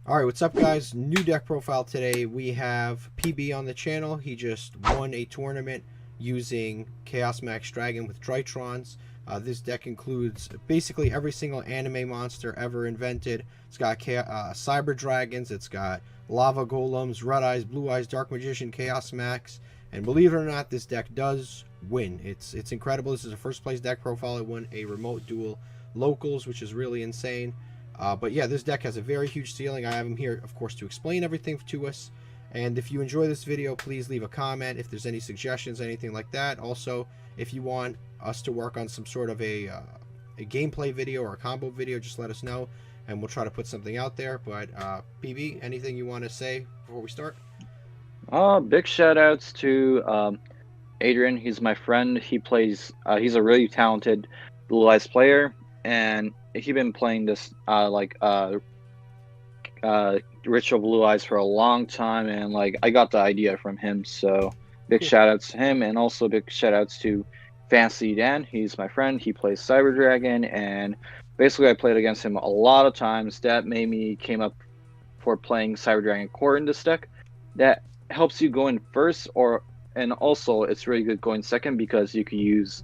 Alright, what's up guys? New deck profile today. We have PB on the channel. He just won a tournament using Chaos Max Dragon with Drytrons. This deck includes basically every single anime monster ever invented. It's got Cyber Dragons, it's got Lava Golems, Red Eyes, Blue Eyes, Dark Magician, Chaos Max. And believe it or not, this deck does win. It's incredible. This is a first place deck profile. It won a remote duel locals, which is really insane. But yeah, this deck has a very huge ceiling. I have him here, of course, to explain everything to us. And if you enjoy this video, please leave a comment if there's any suggestions, anything like that. Also, if you want us to work on some sort of a gameplay video or a combo video, just let us know, and we'll try to put something out there. But PB, anything you want to say before we start? Big shout outs to Adrian. He's my friend. He plays. He's a really talented Blue Eyes player, and he's been playing this Ritual Blue Eyes for a long time, and I got the idea from him. So big shout outs to him, and also big shout outs to Fancy Dan. He's my friend. He plays Cyber Dragon, and basically I played against him a lot of times. That made me came up for playing Cyber Dragon Core in this deck. That helps you go in first, and also it's really good going second because you can use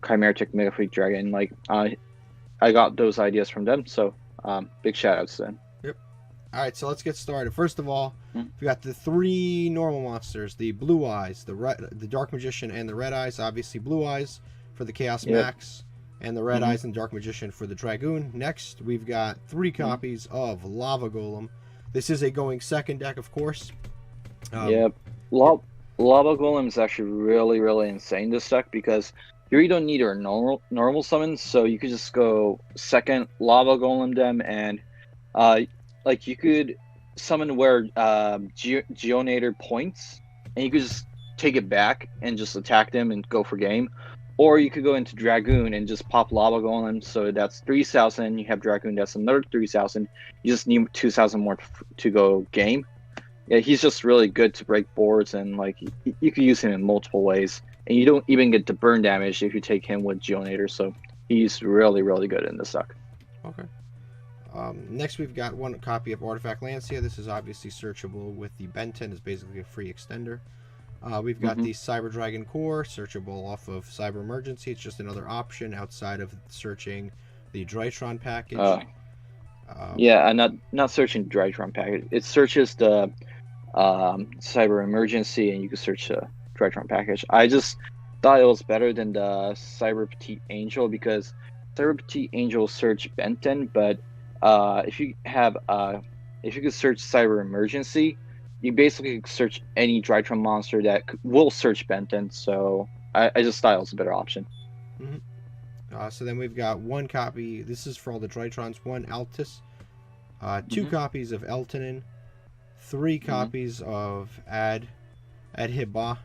Chimeritic Mega Freak Dragon. I got those ideas from them, so big shout outs to them. Yep. All right, so let's get started. First of all, we got the three normal monsters: the Blue Eyes, the Dark Magician, and the Red Eyes. Obviously, Blue Eyes for the Chaos Max, and the Red Eyes and Dark Magician for the Dragoon. Next, we've got three copies of Lava Golem. This is a going second deck, of course. Lava Golem is actually really insane this deck because you really don't need a normal summon, so you could just go second Lava Golem them, and you could summon where Geonator points, and you could just take it back and just attack them and go for game. Or you could go into Dragoon and just pop Lava Golem, so that's 3,000. You have Dragoon, that's another 3,000. You just need 2,000 more to go game. Yeah, he's just really good to break boards, and you could use him in multiple ways. And you don't even get the burn damage if you take him with Geonator, so he's really good in this deck. Okay. Next, we've got one copy of Artifact Lancia. This is obviously searchable with the Benton. It's basically a free extender. We've got the Cyber Dragon Core, searchable off of Cyber Emergency. It's just another option outside of searching the Drytron package. Not searching Drytron package. It searches the Cyber Emergency, and you can search the Drytron package. I just thought it was better than the Cyber Petite Angel because Cyber Petite Angel search Benton, but if you could search Cyber Emergency, you basically could search any Drytron monster that will search Benton. So I just thought it was a better option. So then we've got one copy. This is for all the Drytrons. One Altus, two copies of Eltonin, three copies of Adhiba,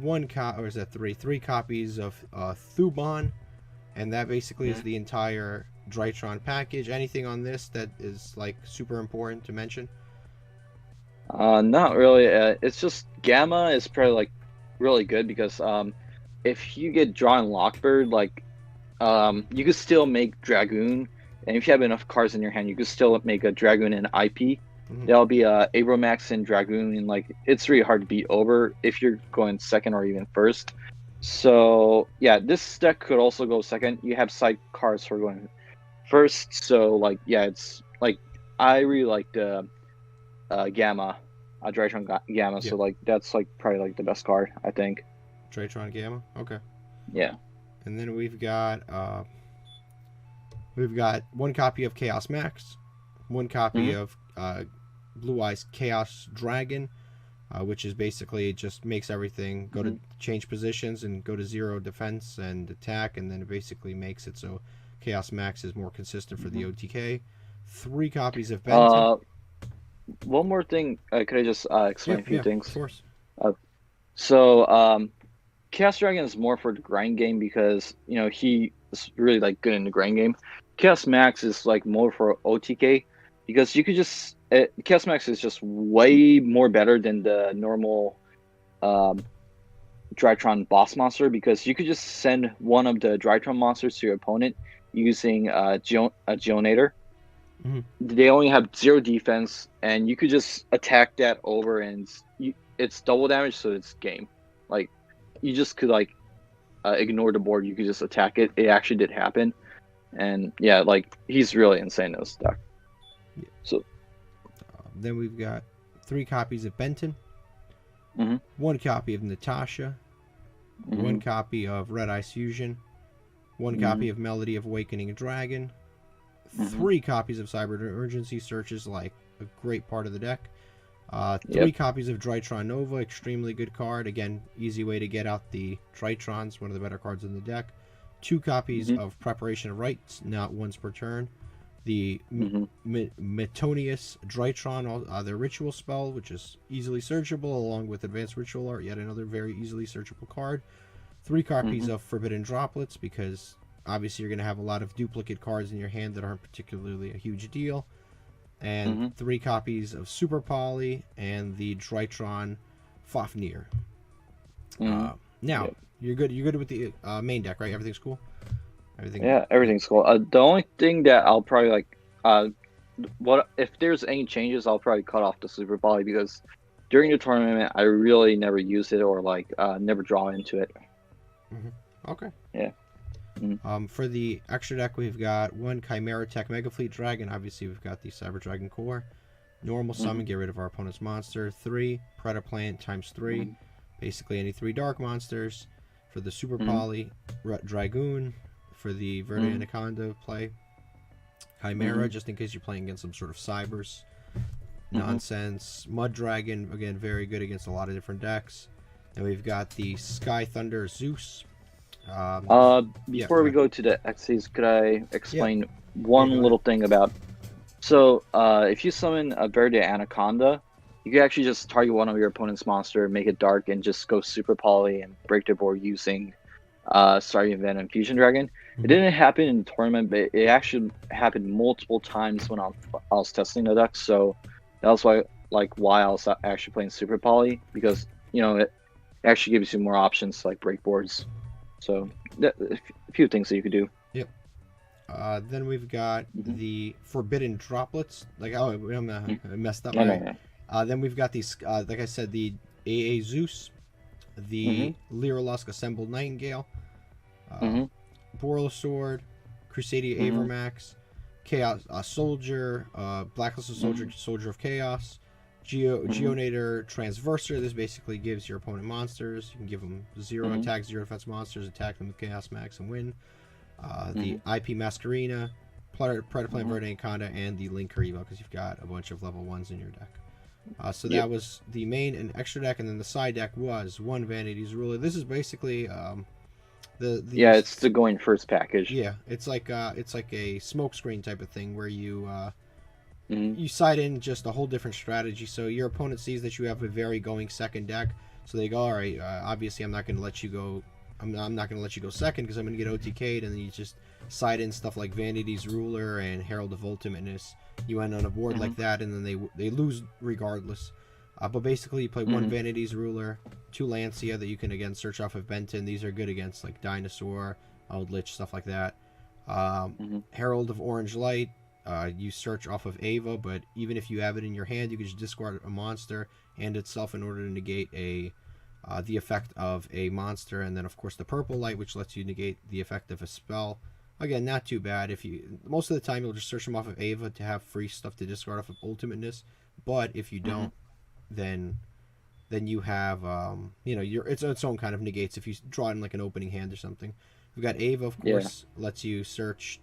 three copies of Thuban, and that basically is the entire Drytron package. Anything on this that is super important to mention? Not really. It's just Gamma is probably really good because if you get Drawn Lockbird, you could still make Dragoon, and if you have enough cards in your hand, you could still make a Dragoon and IP. That'll be Abromax and Dragoon, and it's really hard to beat over if you're going second or even first. So yeah, this deck could also go second. You have side cards for going first, so it's I really like the Gamma, Drytron Gamma. Yeah. So that's probably the best card, I think. Drytron Gamma. Okay. Yeah. And then we've got one copy of Chaos Max, one copy of Blue Eyes Chaos Dragon, which is basically just makes everything go to change positions and go to 0 defense and attack, and then it basically makes it so Chaos Max is more consistent for the OTK. Three copies of Benton. One more thing, could I just explain a few things? Of course. Chaos Dragon is more for the grind game because he is really good in the grind game. Chaos Max is more for OTK because you could just Chaos Max is just way more better than the normal Drytron boss monster because you could just send one of the Drytron monsters to your opponent using a Geonator, They only have 0 defense, and you could just attack that over, and it's double damage, so it's game. Like, you just could like ignore the board. You could just attack it. It actually did happen, and yeah, like he's really insane in this deck. Yeah. So then we've got 3 copies of Benton, 1 copy of Natasha, 1 copy of Red Eyes Fusion, 1 copy of Melody of Awakening Dragon, 3 copies of Cyber Emergency Searches, like a great part of the deck. 3 copies of Drytron Nova, extremely good card. Again, easy way to get out the Drytrons, one of the better cards in the deck. 2 copies of Preparation of Rites, not once per turn. The Metonius Drytron, the Ritual spell, which is easily searchable, along with Advanced Ritual Art, yet another very easily searchable card. 3 copies of Forbidden Droplets, because obviously you're going to have a lot of duplicate cards in your hand that aren't particularly a huge deal. And 3 copies of Super Poly and the Drytron Fafnir. Now, you're good with the main deck, right? Everything's cool? Everything's cool. The only thing that I'll probably like, what if there's any changes, I'll probably cut off the Super Poly, because during the tournament I really never used it, or like never draw into it. Okay. Yeah. For the extra deck, we've got 1 Chimera Tech Mega Fleet Dragon. Obviously, we've got the Cyber Dragon Core. Normal summon, get rid of our opponent's monster. 3 Predaplant times 3. Basically, any 3 dark monsters. For the Super Poly, Dragoon. For the Verde Anaconda play, Chimera, just in case you're playing against some sort of Cybers. Nonsense. Mud Dragon, again, very good against a lot of different decks. And we've got the Sky Thunder Zeus. Before we go to the Xyz, could I explain one little thing about... So, if you summon a Verde Anaconda, you can actually just target one of your opponent's monster, make it dark, and just go Super Poly and break their board using Starry Event and Fusion Dragon. It didn't happen in the tournament, but it actually happened multiple times when I was testing the deck. So that was why I was actually playing Super Poly, because it actually gives you more options to like break boards. So a few things that you could do. Yep. Then we've got the Forbidden Droplets. I messed up. Then we've got these, like I said, the AA Zeus, the Lyrilusk Assembled Nightingale, Borlosaur, Crusadia Avermax, Chaos Soldier, Blacklisted Soldier, Soldier of Chaos, Geonator Transverser. This basically gives your opponent monsters. You can give them 0 attack, 0 defense monsters, attack them with Chaos Max and win. The IP Masquerina, Predaplant Verde Anaconda, and the Link Kariba, because you've got a bunch of level 1s in your deck. So that was the main and extra deck, and then the side deck was 1 Vanity's Ruler. This is basically it's the going first package. Yeah, it's like a smokescreen type of thing where you you side in just a whole different strategy. So your opponent sees that you have a very going second deck, so they go, all right, obviously I'm not going to let you go. I'm not going to let you go second because I'm going to get OTK'd, and then you just side in stuff like Vanity's Ruler and Herald of Ultimateness. You end on a board like that, and then they lose regardless. But basically, you play 1 Vanity's Ruler, 2 Lancia that you can, again, search off of Benton. These are good against, like, Dinosaur, Old Lich, stuff like that. Herald of Orange Light, you search off of Ava, but even if you have it in your hand, you can just discard a monster and itself in order to negate the effect of a monster. And then, of course, the Purple Light, which lets you negate the effect of a spell. Again, not too bad. Most of the time, you'll just search them off of Ava to have free stuff to discard off of Ultimateness. But if you don't, then you have its own kind of negates if you draw it in like an opening hand or something. We've got Ava, of course, lets you search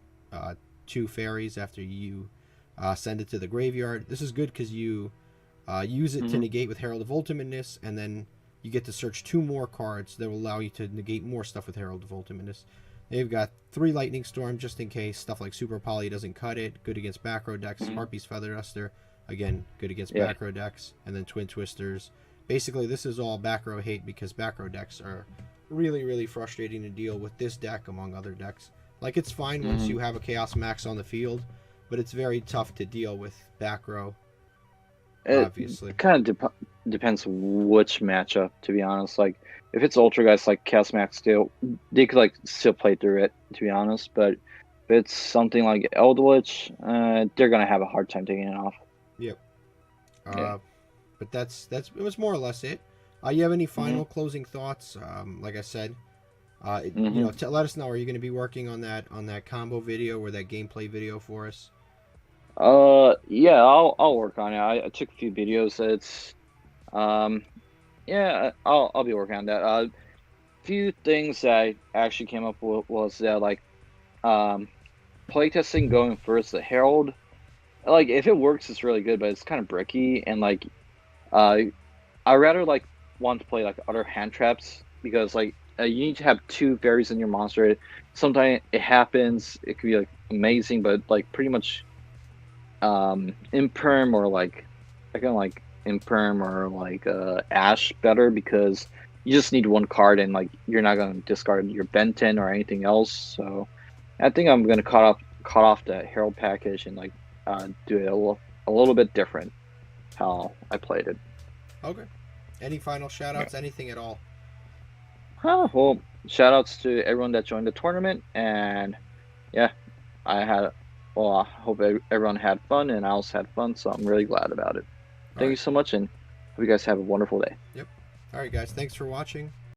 2 fairies after you send it to the graveyard. This is good because you use it to negate with Herald of Ultimateness, and then you get to search 2 more cards that will allow you to negate more stuff with Herald of Ultimateness. They've got 3 Lightning Storm just in case stuff like Super Poly doesn't cut it. Good against back row decks. Harpy's Feather Duster, again, good against back row decks. And then Twin Twisters. Basically, this is all back row hate because back row decks are really, really frustrating to deal with this deck among other decks. Like, it's fine once you have a Chaos Max on the field, but it's very tough to deal with back row, obviously. It kind of depends which matchup, to be honest. Like, if it's Ultra guys like Chaos Max, they could, like, still play through it, to be honest. But If it's something like Eldritch, they're gonna have a hard time taking it off. Yep. Yeah. But it was more or less it. You have any Mm-hmm. final closing thoughts? Like I said, Mm-hmm. let us know. Are you going to be working on that combo video or that gameplay video for us? Yeah, I'll work on it. I took a few videos. It's yeah, I'll be working on that. Few things that I actually came up with was that like playtesting going first the Herald. Like if it works, it's really good, but it's kind of bricky and like I rather like want to play like other hand traps because like you need to have two fairies in your monster. Sometimes it happens. It could be like amazing, but like pretty much imperm or like I can like imperm or like ash better because you just need one card and like you're not gonna discard your Benton or anything else. So I think I'm gonna cut off the Herald package and like do it a little bit different how I played it. Okay. Any final shout Yeah. outs? Anything at all? Well, shout outs to everyone that joined the tournament and yeah, I had well I hope everyone had fun and I also had fun, so I'm really glad about it. Thank you so much and hope you guys have a wonderful day. Yep. All right, guys. Thanks for watching.